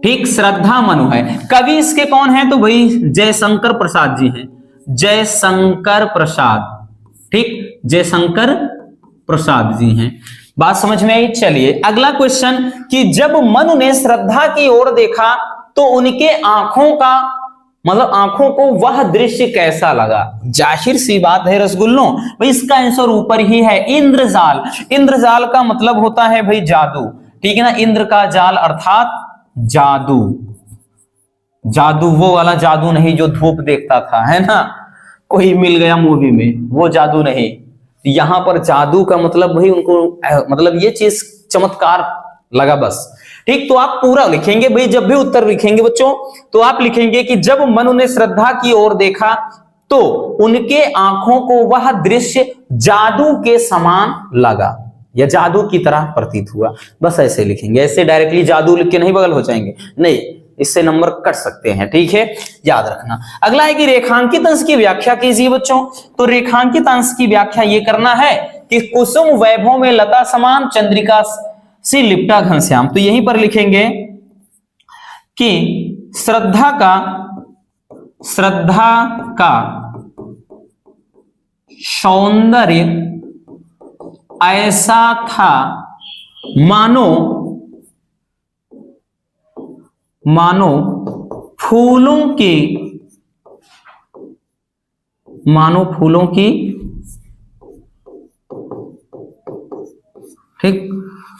ठीक, श्रद्धा मनु है। कवि इसके कौन है, तो भाई जयशंकर प्रसाद जी हैं, जयशंकर प्रसाद। ठीक, जयशंकर प्रसाद जी हैं। बात समझ में आई। चलिए अगला क्वेश्चन कि जब मनु ने श्रद्धा की ओर देखा तो उनके आंखों का मतलब आंखों को वह दृश्य कैसा लगा। जाहिर सी बात है रसगुल्लों, भाई इसका आंसर ऊपर ही है, इंद्रजाल। इंद्रजाल का मतलब होता है भाई जादू, ठीक है ना, इंद्र का जाल अर्थात जादू। जादू वो वाला जादू नहीं जो धूप देखता था, है ना, कोई मिल गया मूवी में, वो जादू नहीं। यहां पर जादू का मतलब भाई उनको मतलब ये चीज चमत्कार लगा बस। ठीक, तो आप पूरा लिखेंगे भाई, जब भी उत्तर लिखेंगे बच्चों तो आप लिखेंगे कि जब मनु ने श्रद्धा की ओर देखा तो उनके आंखों को वह दृश्य जादू के समान लगा या जादू की तरह प्रतीत हुआ। बस ऐसे लिखेंगे, ऐसे डायरेक्टली जादू लिख के नहीं बगल हो जाएंगे, नहीं, इससे नंबर कट सकते हैं। ठीक है, याद रखना। अगला है कि रेखांकित अंश की व्याख्या कीजिए बच्चों। तो रेखांकित अंश की व्याख्या ये करना है कि कुसुम वैभव में लता समान, चंद्रिका से लिपटा घनश्याम। तो यहीं पर लिखेंगे कि श्रद्धा का सौंदर्य ऐसा था मानो मानो फूलों की ठीक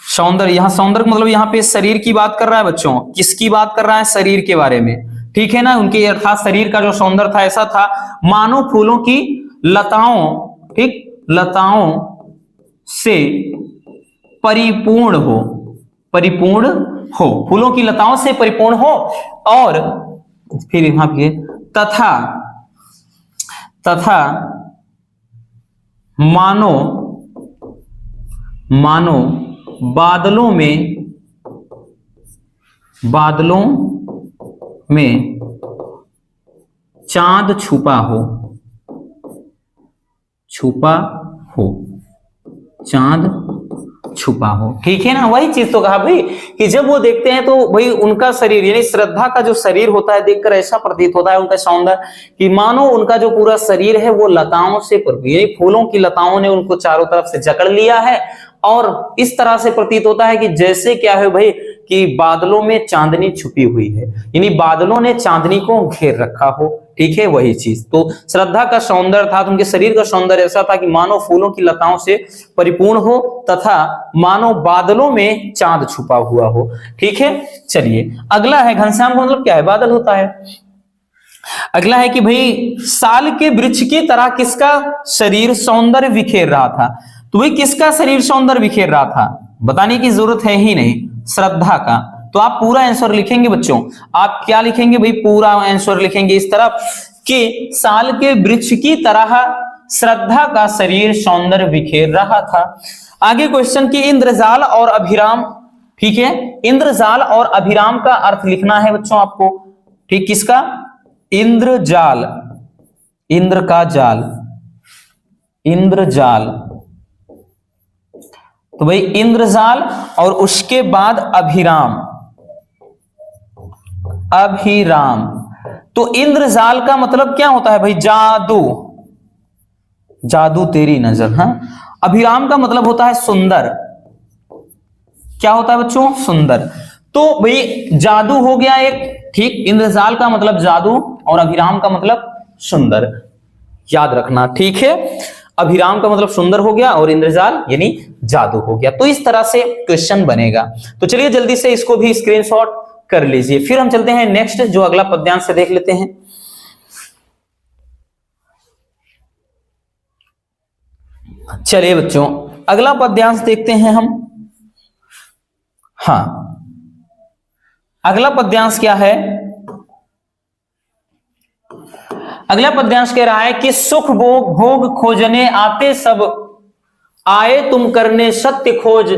सौंदर्य, यहां सौंदर्य मतलब यहां पे शरीर की बात कर रहा है बच्चों। किसकी बात कर रहा है? शरीर के बारे में, ठीक है ना। उनके अर्थात शरीर का जो सौंदर्य था ऐसा था, मानो फूलों की लताओं, ठीक, लताओं से परिपूर्ण हो, परिपूर्ण हो, फूलों की लताओं से परिपूर्ण हो। और फिर यहां पे तथा मानो बादलों में चांद छुपा हो, चांद छुपा हो, ठीक है ना। वही चीज तो कहा भाई कि जब वो देखते हैं तो भाई उनका शरीर यानी श्रद्धा का जो शरीर होता है देखकर ऐसा प्रतीत होता है उनका सौंदर्य कि मानो उनका जो पूरा शरीर है वो लताओं से यानी फूलों की लताओं ने उनको चारों तरफ से जकड़ लिया है। और इस तरह से प्रतीत होता है कि जैसे क्या है भाई कि बादलों में चांदनी छुपी हुई है, यानी बादलों ने चांदनी को घेर रखा हो, ठीक है। वही चीज तो श्रद्धा का सौंदर्य था, तो उनके शरीर का सौंदर्य ऐसा था कि मानो फूलों की लताओं से परिपूर्ण हो तथा मानो बादलों में चांद छुपा हुआ हो, ठीक है। चलिए अगला है घनश्याम का मतलब क्या है? बादल होता है। अगला है कि भाई साल के वृक्ष की तरह किसका शरीर सौंदर्य बिखेर रहा था? तो भाई किसका शरीर सौंदर्य बिखेर रहा था? बताने की जरूरत है ही नहीं, श्रद्धा का। तो आप पूरा आंसर लिखेंगे बच्चों, आप क्या लिखेंगे भाई? पूरा आंसर लिखेंगे इस तरफ कि साल के वृक्ष की तरह श्रद्धा का शरीर सौंदर्य बिखेर रहा था। आगे क्वेश्चन की इंद्रजाल और अभिराम, ठीक है। इंद्रजाल और अभिराम का अर्थ लिखना है बच्चों आपको, ठीक। किसका? इंद्रजाल, इंद्र का जाल, इंद्रजाल। तो भाई इंद्रजाल और उसके बाद अभिराम, अभिराम। तो इंद्रजाल का मतलब क्या होता है भाई? जादू, जादू तेरी नजर, हाँ। अभिराम का मतलब होता है सुंदर। क्या होता है बच्चों? सुंदर। तो भाई जादू हो गया एक, ठीक। इंद्रजाल का मतलब जादू और अभिराम का मतलब सुंदर, याद रखना, ठीक है। अभिराम का मतलब सुंदर हो गया और इंद्रजाल यानी जादू हो गया। तो इस तरह से क्वेश्चन बनेगा। तो चलिए जल्दी से इसको भी स्क्रीनशॉट कर लीजिए। फिर हम चलते हैं नेक्स्ट, जो अगला पद्यांश से देख लेते हैं। चलिए बच्चों अगला पद्यांश देखते हैं हम। हाँ, अगला पद्यांश क्या है? अगला पद्यांश कह रहा है कि सुख भोग खोजने आते सब, आए तुम करने सत्य खोज,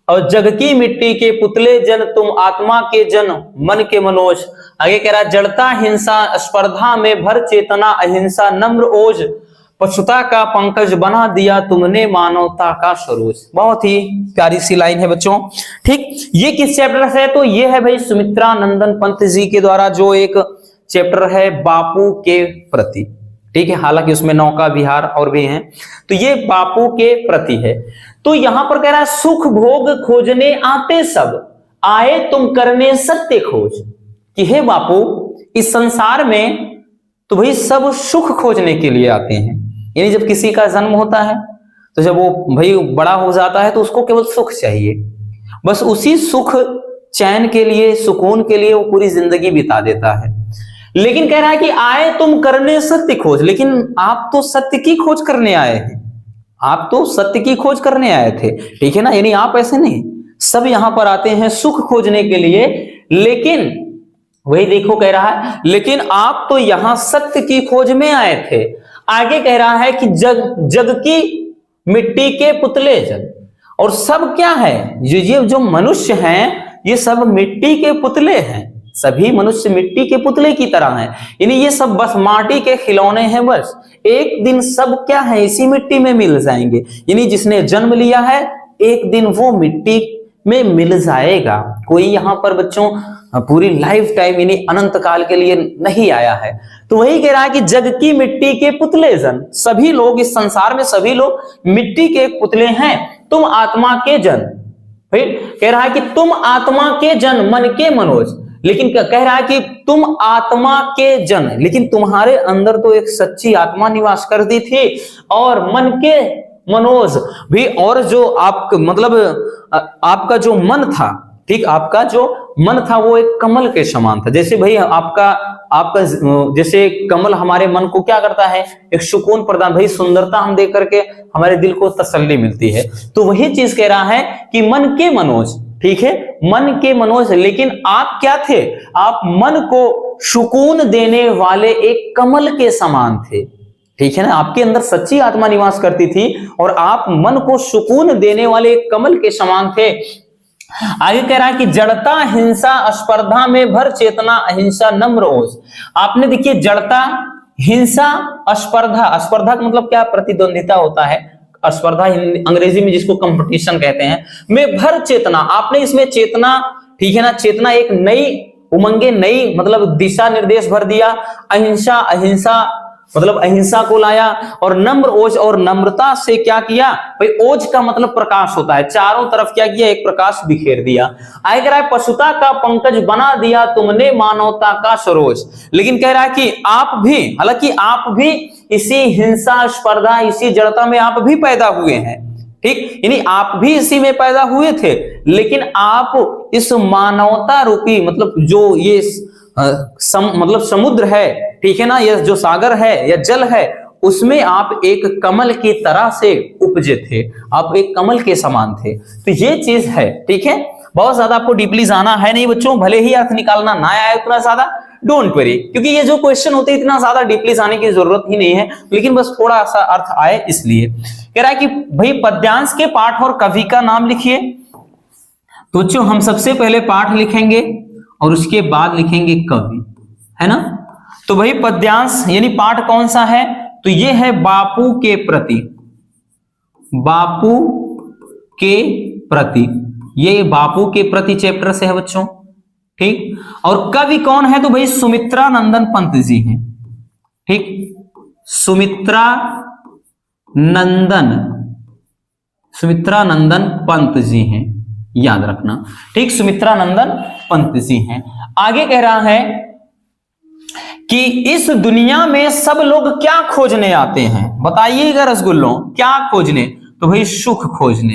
और जग की मिट्टी के पुतले जन, तुम आत्मा के जन मन के मनोज। आगे कह रहा है जड़ता हिंसा स्पर्धा में भर चेतना, अहिंसा नम्र ओज, पशुता का पंकज बना दिया तुमने मानवता का सरोज। बहुत ही प्यारी सी लाइन है बच्चों, ठीक। ये किस चैप्टर से है? तो ये है भाई सुमित्रा नंदन पंत जी के द्वारा जो एक चैप्टर है बापू के प्रति, ठीक है। हालांकि उसमें नौका विहार और भी हैं, तो ये बापू के प्रति है। तो यहां पर कह रहा है सुख भोग खोजने आते सब, आए तुम करने सत्य खोज। कि हे बापू इस संसार में तो भाई सब सुख खोजने के लिए आते हैं। यानी जब किसी का जन्म होता है तो जब वो भाई बड़ा हो जाता है तो उसको केवल सुख चाहिए, बस उसी सुख चैन के लिए, सुकून के लिए वो पूरी जिंदगी बिता देता है। लेकिन कह रहा है कि आए तुम करने सत्य खोज, लेकिन आप तो सत्य की खोज करने आए हैं, आप तो सत्य की खोज करने आए थे, ठीक है ना। यानी आप ऐसे नहीं, सब यहां पर आते हैं सुख खोजने के लिए, लेकिन वही देखो कह रहा है लेकिन आप तो यहां सत्य की खोज में आए थे। आगे कह रहा है कि जग की मिट्टी के पुतले जन, और सब क्या है? ये जो मनुष्य हैं ये सब मिट्टी के पुतले हैं, सभी मनुष्य मिट्टी के पुतले की तरह हैं। यानी ये सब बस माटी के खिलौने हैं, बस एक दिन सब क्या है? इसी मिट्टी में मिल जाएंगे। यानी जिसने जन्म लिया है एक दिन वो मिट्टी में मिल जाएगा। कोई यहां पर बच्चों पूरी लाइफ टाइम यानी अनंत काल के लिए नहीं आया है। तो वही कह रहा है कि जग की मिट्टी के पुतले जन, सभी लोग इस संसार में सभी लोग मिट्टी के पुतले हैं, तुम आत्मा के जन। फिर कह रहा है कि तुम आत्मा के जन मन के मनोज, लेकिन कह रहा है कि तुम आत्मा के जन, लेकिन तुम्हारे अंदर तो एक सच्ची आत्मा निवास करती थी और मन के मनोज भी, और जो आप मतलब आपका जो मन था, ठीक, आपका जो मन था वो एक कमल के समान था। जैसे भाई आपका जैसे कमल हमारे मन को क्या करता है, एक सुकून प्रदान, भाई सुंदरता हम देख करके हमारे दिल को तसल्ली मिलती है। तो वही चीज कह रहा है कि मन के मनोज, ठीक है, मन के मनोज, लेकिन आप क्या थे, आप मन को सुकून देने वाले एक कमल के समान थे, ठीक है ना, आपके अंदर सच्ची आत्मा निवास करती थी और आप मन को सुकून देने वाले एक कमल के समान थे। आगे कह रहा है कि जड़ता हिंसा स्पर्धा में भर चेतना अहिंसा नम्र ओज। आपने देखिए जड़ता हिंसा स्पर्धा, स्पर्धा का मतलब क्या, प्रतिद्वंदिता होता है, स्पर्धा अंग्रेजी में जिसको कंपटीशन कहते हैं, में भर चेतना, आपने इसमें चेतना, ठीक है ना, चेतना एक नई उमंगे, नई मतलब दिशा निर्देश भर दिया। अहिंसा, अहिंसा मतलब अहिंसा को लाया, और नम्र ओज, और नम्रता से क्या किया भाई, ओज का मतलब प्रकाश होता है, चारों तरफ क्या किया, एक प्रकाश बिखेर दिया। आगे कह रहा है पशुता का पंकज बना दिया तुमने मानवता का सरोज। लेकिन कह रहा है कि आप भी, हालांकि आप भी इसी हिंसा स्पर्धा, इसी जड़ता में आप भी पैदा हुए हैं, ठीक, यानी आप भी इसी में पैदा हुए थे, लेकिन आप इस मानवता रूपी मतलब जो ये मतलब समुद्र है, ठीक है ना, यह जो सागर है या जल है, उसमें आप एक कमल की तरह से उपजे थे, आप एक कमल के समान थे। तो ये चीज है, ठीक है, बहुत ज्यादा आपको डीपली जाना है नहीं बच्चों, भले ही अर्थ निकालना ना आए उतना ज्यादा डोंट वरी, क्योंकि ये जो क्वेश्चन होते हैं इतना ज्यादा डीपली जाने की जरूरत ही नहीं है, लेकिन बस थोड़ा सा अर्थ आए इसलिए। कह रहा है कि भाई पद्यांश के पाठ और कवि का नाम लिखिए। तो बच्चों हम सबसे पहले पाठ लिखेंगे और उसके बाद लिखेंगे कवि, है ना। तो भाई पद्यांश यानी पाठ कौन सा है, तो ये है बापू के प्रति, बापू के प्रति, ये बापू के प्रति चैप्टर से है बच्चों, ठीक। और कवि कौन है, तो भाई सुमित्रा नंदन पंत जी हैं, ठीक, सुमित्रा नंदन पंत जी हैं, याद रखना, ठीक, सुमित्रा नंदन पंत जी हैं। आगे कह रहा है कि इस दुनिया में सब लोग क्या खोजने आते हैं, बताइएगा रसगुल्लों, क्या खोजने, तो भाई सुख खोजने,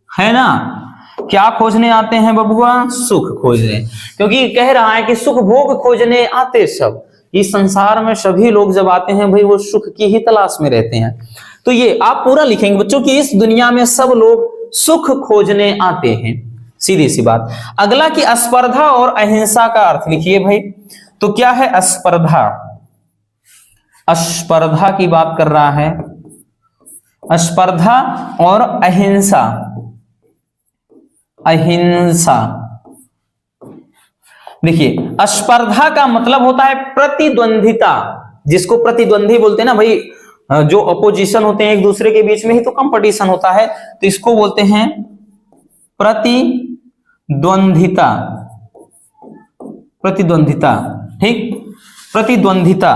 है ना, क्या खोजने आते हैं बबुआ, सुख खोजने, क्योंकि कह रहा है कि सुख भोग खोजने आते सब, इस संसार में सभी लोग जब आते हैं भाई वो सुख की ही तलाश में रहते हैं। तो ये आप पूरा लिखेंगे बच्चों कि इस दुनिया में सब लोग सुख खोजने आते हैं, सीधी सी बात। अगला कि स्पर्धा और अहिंसा का अर्थ लिखिए भाई। तो क्या है स्पर्धा, स्पर्धा की बात कर रहा है, स्पर्धा और अहिंसा, अहिंसा देखिए स्पर्धा का मतलब होता है प्रतिद्वंदिता, जिसको प्रतिद्वंदी बोलते हैं ना भाई, जो अपोजिशन होते हैं एक दूसरे के बीच में ही तो कंपटीशन होता है, तो इसको बोलते हैं प्रतिद्वंदिता, प्रतिद्वंदिता, ठीक, प्रतिद्वंदिता।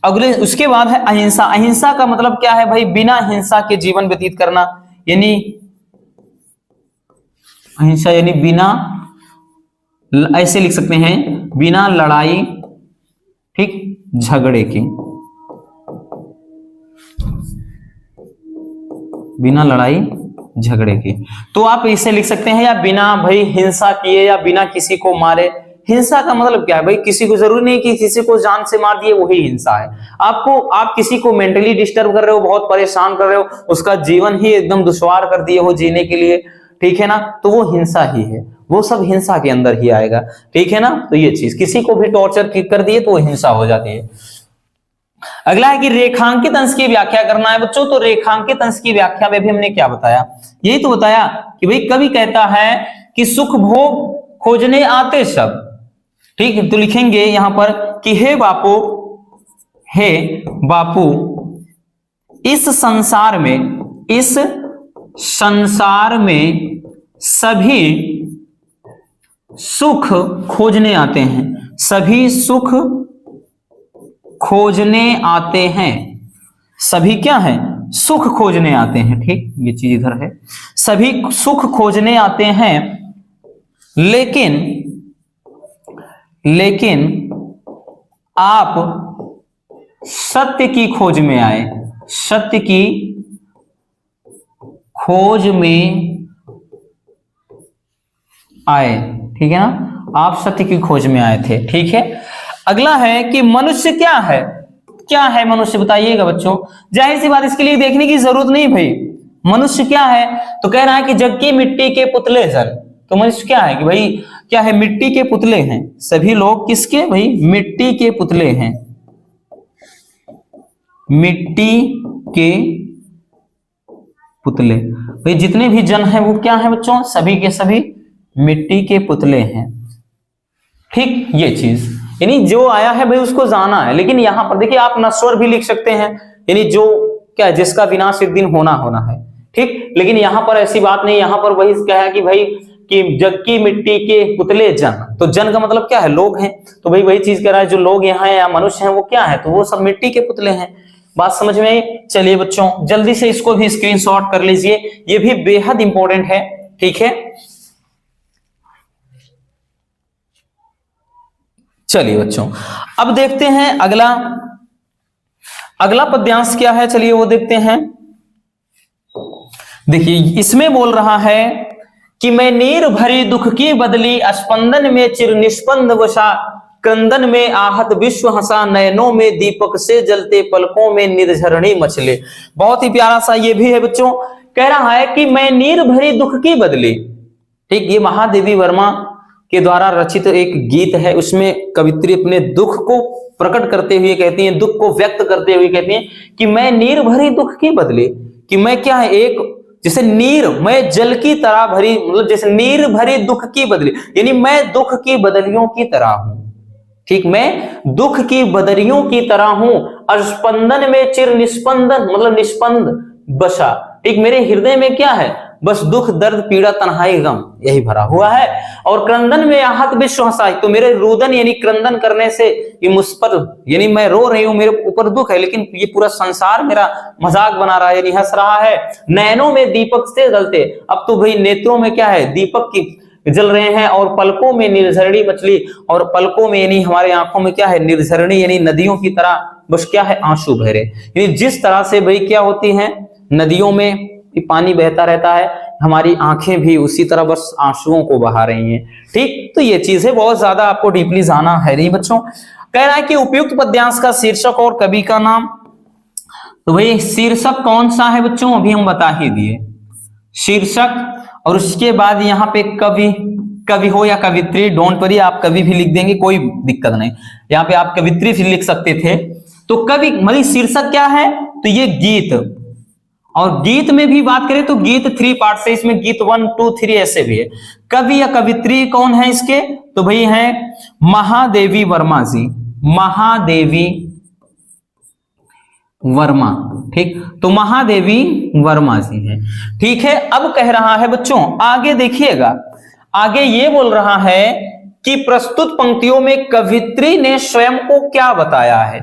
अगले उसके बाद है अहिंसा। अहिंसा का मतलब क्या है भाई, बिना हिंसा के जीवन व्यतीत करना, यानी अहिंसा यानी बिना, ऐसे लिख सकते हैं, बिना लड़ाई, ठीक, झगड़े के, बिना लड़ाई झगड़े के। तो आप इसे लिख सकते हैं या बिना भाई हिंसा किए या बिना किसी को मारे। हिंसा का मतलब क्या है भाई, किसी को जरूरी नहीं कि किसी को जान से मार दिए वही हिंसा है। आप किसी को मेंटली डिस्टर्ब कर रहे हो, बहुत परेशान कर रहे हो, उसका जीवन ही एकदम दुश्वार कर दिए हो जीने के लिए, ठीक है ना, तो वो हिंसा ही है, वो सब हिंसा के अंदर ही आएगा, ठीक है ना। तो ये चीज किसी को भी टॉर्चर कर दिए तो वो हिंसा हो जाती है। अगला है कि रेखांकित अंश की व्याख्या करना है बच्चों। तो रेखांकित अंश की व्याख्या में भी हमने क्या बताया, यही तो बताया कि भाई कवि कहता है कि सुख भोग खोजने आते सब, ठीक है। तो लिखेंगे यहां पर कि हे बापू, हे बापू, इस संसार में सभी सुख खोजने आते हैं, सभी सुख खोजने आते हैं, सभी क्या है, सुख खोजने आते हैं, ठीक, ये चीज इधर है, सभी सुख खोजने आते हैं, लेकिन लेकिन आप सत्य की खोज में आए, सत्य की खोज में आए, ठीक है ना, आप सत्य की खोज में आए थे, ठीक है। अगला है कि मनुष्य क्या है, क्या है मनुष्य, बताइएगा बच्चों। जाहिर सी बात, इसके लिए देखने की जरूरत नहीं भाई, मनुष्य क्या है, तो कह रहा है कि जग की मिट्टी के पुतले सर। तो मनुष्य क्या है कि भाई क्या है, मिट्टी के पुतले हैं, सभी लोग किसके भाई, मिट्टी के पुतले हैं, मिट्टी के पुतले। भाई जितने भी जन हैं वो क्या है बच्चों, सभी के सभी मिट्टी के पुतले हैं, ठीक। ये चीज यानी जो आया है भाई उसको जाना है, लेकिन यहां पर देखिए आप नश्वर भी लिख सकते हैं, यानी जो क्या है, जिसका विनाश एक दिन होना होना है, ठीक। लेकिन यहां पर ऐसी बात नहीं, यहां पर वही क्या है कि भाई कि जग की मिट्टी के पुतले जन, तो जन का मतलब क्या है, लोग हैं। तो भाई वही चीज कह रहा है, जो लोग यहाँ या मनुष्य हैं वो क्या है, तो वो सब मिट्टी के पुतले हैं। बात समझ में आई। चलिए बच्चों जल्दी से इसको भी स्क्रीनशॉट कर लीजिए, ये भी बेहद इंपॉर्टेंट है, ठीक है। चलिए बच्चों अब देखते हैं अगला, अगला पद्यांश क्या है, चलिए वो देखते हैं। देखिए इसमें बोल रहा है कि मैं नीर भरी दुख की बदली, स्पंदन में चिर निष्पंद वसा, क्रंदन में आहत विश्व हंसा, नयनों में दीपक से जलते, पलकों में निर्झरणी मचले। बहुत ही प्यारा सा ये भी है बच्चों, कह रहा है कि मैं नीर भरी दुख की बदली, ठीक। ये महादेवी वर्मा के द्वारा रचित एक गीत है, उसमें कवित्री अपने दुख को प्रकट करते हुए कहती हैं, दुख को व्यक्त करते हुए कहती हैं कि मैं नीर भरी दुख की बदली, कि मैं क्या है, एक जैसे नीर, मैं जल की तरह भरी, मतलब जैसे नीर भरी दुख की बदली, यानी मैं दुख की बदलियों की तरह हूं, ठीक। मैं दुख की बदलियों की तरह हूं, और स्पंदन में चिर निष्पंदन मतलब निष्पंद बसा, ठीक। मेरे हृदय में क्या है, बस दुख दर्द पीड़ा तन्हाई गम यही भरा हुआ है। और क्रंदन में आहत विश्व हंसाई, तो मेरे रुदन यानी क्रंदन करने से ये मुझ पर, यानी मैं रो रही हूं, मेरे ऊपर दुख है, लेकिन ये पूरा संसार मेरा मजाक बना रहा है, यानी हंस रहा है। नैनों में दीपक से जलते, अब तो भाई नेत्रों में क्या है, दीपक की जल रहे हैं, और पलकों में निर्झरणी मछली, और पलकों में यानी हमारे आंखों में क्या है, निर्झरणी यानी नदियों की तरह बस क्या है, आंसू बह रहे, यानी जिस तरह से भाई क्या होती है, नदियों में पानी बहता रहता है, हमारी आंखें भी उसी तरह बस आंसुओं को बहा रही हैं, ठीक। तो ये चीज है, बहुत ज्यादा आपको डीपली जाना है नहीं बच्चों। कह रहा है कि उपयुक्त पद्यांश का शीर्षक और कवि का नाम, तो भाई शीर्षक कौन सा है बच्चों, अभी हम बता ही दिए शीर्षक, और उसके बाद यहाँ पे कवि, कवि हो या कवित्री, डोंट वरी, आप कवि भी लिख देंगे कोई दिक्कत नहीं, यहाँ पे आप कवित्री भी लिख सकते थे। तो कवि मतलब शीर्षक क्या है, तो ये गीत, और गीत में भी बात करें तो गीत 3 पार्ट से, इसमें गीत 1, 2, 3 ऐसे भी है। कवि या कवित्री कौन है इसके, तो भाई है महादेवी वर्मा जी, महादेवी वर्मा, ठीक। तो महादेवी वर्मा जी है, ठीक है। अब कह रहा है बच्चों आगे देखिएगा, आगे ये बोल रहा है कि प्रस्तुत पंक्तियों में कवित्री ने स्वयं को क्या बताया है,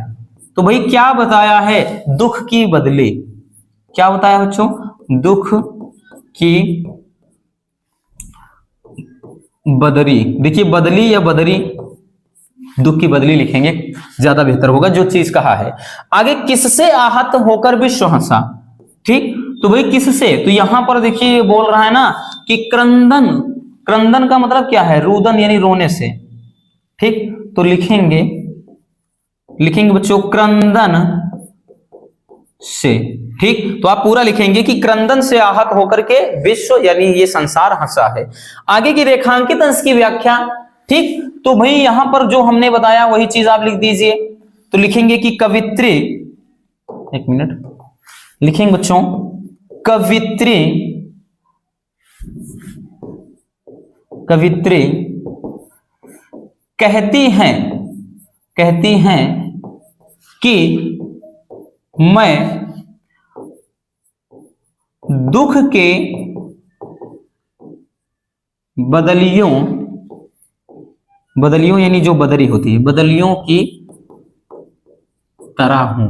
तो भाई क्या बताया है, दुख की बदली, क्या बताया बच्चों, दुख की बदली। देखिए बदली या बदरी, दुख की बदली लिखेंगे ज्यादा बेहतर होगा, जो चीज कहा है। आगे किससे आहत होकर विश्व हंसा, ठीक। तो भाई किससे, तो यहां पर देखिए बोल रहा है ना कि क्रंदन, क्रंदन का मतलब क्या है, रुदन यानी रोने से, ठीक। तो लिखेंगे, लिखेंगे बच्चों क्रंदन से, ठीक। तो आप पूरा लिखेंगे कि क्रंदन से आहत होकर के विश्व यानी ये संसार हंसा है। आगे की रेखांकित अंश की व्याख्या, ठीक। तो भाई यहां पर जो हमने बताया वही चीज आप लिख दीजिए, तो लिखेंगे कि कवित्री, एक मिनट लिखेंगे बच्चों, कवित्री, कवित्री कहती हैं कि मैं दुख के बदलियों, बदलियों यानी जो बदली होती है, बदलियों की तरह हूं,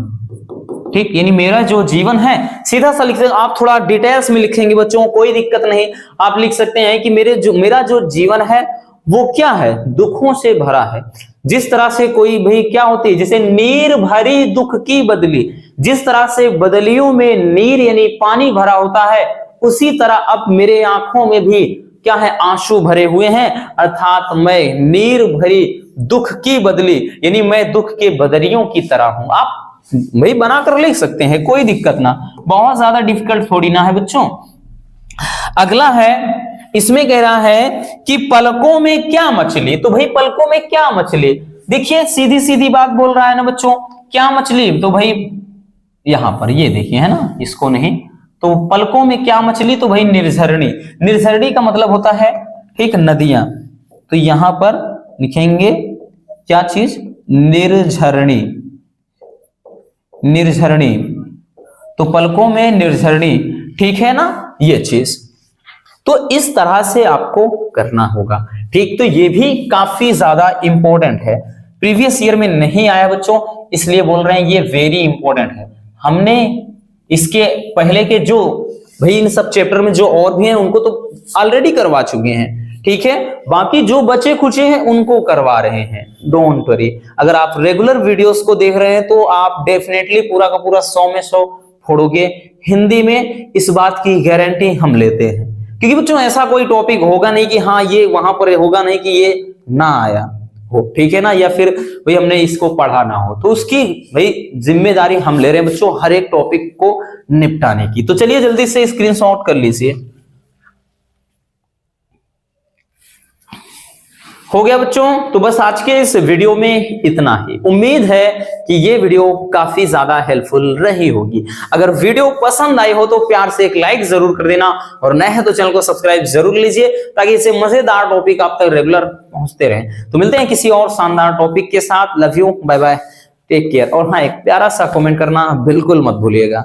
ठीक। यानी मेरा जो जीवन है, सीधा सा लिख सकते, आप थोड़ा डिटेल्स में लिखेंगे बच्चों, कोई दिक्कत नहीं, आप लिख सकते हैं कि मेरा जो जीवन है वो क्या है, दुखों से भरा है। जिस तरह से कोई भाई क्या होती है, जैसे नीर भरी दुख की बदली, जिस तरह से बदलियों में नीर यानी पानी भरा होता है, उसी तरह अब मेरे आंखों में भी क्या है, आंसू भरे हुए हैं। अर्थात मैं नीर भरी दुख की बदली यानी मैं दुख के बदलियों की तरह हूं। आप भाई बनाकर लिख सकते हैं, कोई दिक्कत ना, बहुत ज्यादा डिफिकल्ट थोड़ी ना है बच्चों। अगला है, इसमें कह रहा है कि पलकों में क्या मछली। तो भाई पलकों में क्या मछली, देखिए सीधी सीधी बात बोल रहा है ना बच्चों, क्या मछली, तो भाई यहां पर ये देखिए है ना, इसको नहीं, तो पलकों में क्या मछली, तो भाई निर्झरणी। निर्झरणी का मतलब होता है ठीक नदियां, तो यहां पर लिखेंगे क्या चीज, निर्झरणी। निर्झरणी, तो पलकों में निर्झरणी, ठीक है ना ये चीज। तो इस तरह से आपको करना होगा, ठीक। तो ये भी काफी ज्यादा इंपॉर्टेंट है, प्रीवियस ईयर में नहीं आया बच्चों, इसलिए बोल रहे हैं ये वेरी इंपॉर्टेंट है। हमने इसके पहले के जो भाई इन सब चैप्टर में जो और भी हैं उनको तो ऑलरेडी करवा चुके हैं, ठीक है। बाकी जो बचे खुचे हैं उनको करवा रहे हैं, डोंट वरी। अगर आप रेगुलर वीडियोस को देख रहे हैं तो आप डेफिनेटली पूरा का पूरा 100 में 100 फोड़ोगे। हिंदी में इस बात की गारंटी हम लेते हैं, क्योंकि बच्चों ऐसा कोई टॉपिक होगा नहीं कि हाँ ये वहां पर होगा नहीं कि ये ना आया हो, ठीक है ना, या फिर भाई हमने इसको पढ़ा ना हो, तो उसकी भाई जिम्मेदारी हम ले रहे हैं बच्चों हर एक टॉपिक को निपटाने की। तो चलिए जल्दी से स्क्रीनशॉट कर लीजिए। हो गया बच्चों, तो बस आज के इस वीडियो में इतना ही। उम्मीद है कि ये वीडियो काफी ज्यादा हेल्पफुल रही होगी। अगर वीडियो पसंद आई हो तो प्यार से एक लाइक जरूर कर देना, और नए हैं तो चैनल को सब्सक्राइब जरूर लीजिए, ताकि इसे मजेदार टॉपिक आप तक रेगुलर पहुंचते रहें। तो मिलते हैं किसी और शानदार टॉपिक के साथ। Love you, bye bye, take care. और हाँ, एक प्यारा सा कमेंट करना बिल्कुल मत भूलिएगा।